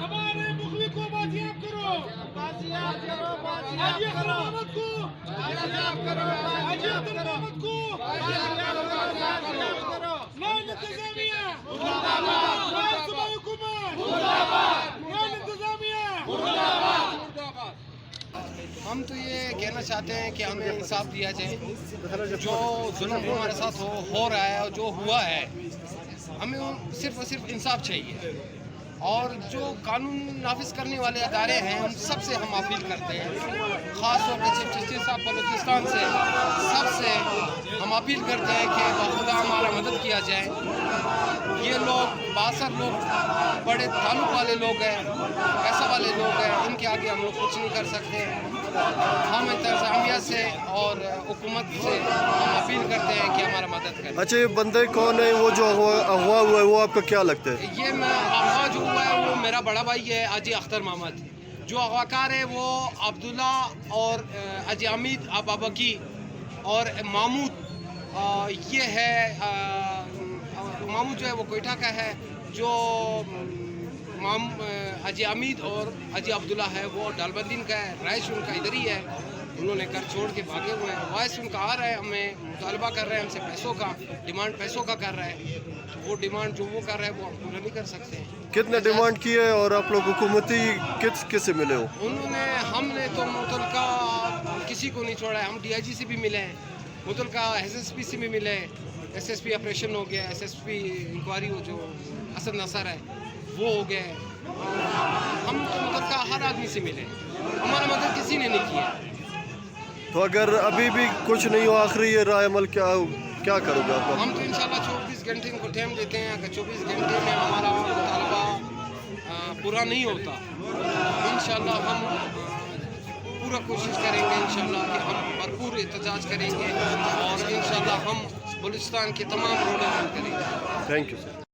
ہمارے مخلص کو بازیاب کرو، حاجی اختر محمد کو، حاجی اختر محمد کو نائب انتظامیہ، نائب صوبائی حکومت، نائب انتظامیہ۔ ہم تو یہ کہنا چاہتے ہیں کہ ہمیں انصاف دیا جائے، جو ظلم ہمارے ساتھ ہو رہا ہے اور جو ہوا ہے، ہمیں صرف اور صرف انصاف چاہیے۔ اور جو قانون نافذ کرنے والے ادارے ہیں ان سب سے ہم اپیل کرتے ہیں، خاص طور پر چیف جسٹس صاحب بلوچستان سے، سب سے ہم اپیل کرتے ہیں کہ بخدا ہمارا مدد کیا جائے۔ یہ لوگ باثر لوگ، بڑے تعلق والے لوگ ہیں، پیسہ والے لوگ ہیں، ان کے آگے ہم لوگ کچھ نہیں کر سکتے۔ ہم انتظامیہ سے اور حکومت سے ہم اپیل کرتے ہیں کہ ہمارا مدد کریں۔ اچھا، یہ بندے کون ہے وہ جو اغوا ہوا ہے، وہ آپ کا کیا لگتا ہے؟ یہ اغوا جو ہوا ہے وہ میرا بڑا بھائی ہے حاجی اختر محمد، جو اغواکار ہے وہ عبداللہ اور حاجی حمید ابابکی اور محمود، یہ ہے محمود جو ہے وہ کوئٹہ کا ہے، جو حاجی حمید اور حاجی عبداللہ ہے وہ ڈالبندین کا ہے، رائش ان کا ادھر ہی ہے۔ انہوں نے گھر چھوڑ کے بھاگے ہوئے ہیں، وائس ان کا آ رہا ہے، ہمیں مطالبہ کر رہے ہیں ہم سے پیسوں کا، ڈیمانڈ پیسوں کا کر رہا ہے۔ وہ ڈیمانڈ جو وہ کر رہا ہے وہ ہم پورا نہیں کر سکتے ہیں۔ کتنے ڈیمانڈ کی ہے اور آپ لوگ حکومتی کس سے ملے ہو؟ ہم نے تو متعلقہ کسی کو نہیں چھوڑا ہے، ہم ڈی آئی جی سے بھی ملے ہیں، متعلقہ ایس ایس پی سے بھی ملے، ایس ایس پی آپریشن ہو گیا، ایس ایس پی انکوائری ہو جو حسن نصر ہے وہ ہو گیا ہے۔ ہم تو متعلقہ ہر آدمی سے ملے، ہمارا مدد کسی نے نہیں کیا۔ تو اگر ابھی بھی کچھ نہیں ہو، آخری یہ رائے عمل کیا کرو گے آپ؟ ہم تو انشاءاللہ 24 گھنٹے ان کو ٹائم دیتے ہیں، اگر 24 گھنٹے میں ہمارا مطالبہ پورا نہیں ہوتا، انشاءاللہ ہم پورا کوشش کریں گے انشاءاللہ کہ ہم بھرپور احتجاج کریں گے اور انشاءاللہ ہم بلوچستان کے تمام روڈوں میں کریں گے۔ Thank you sir.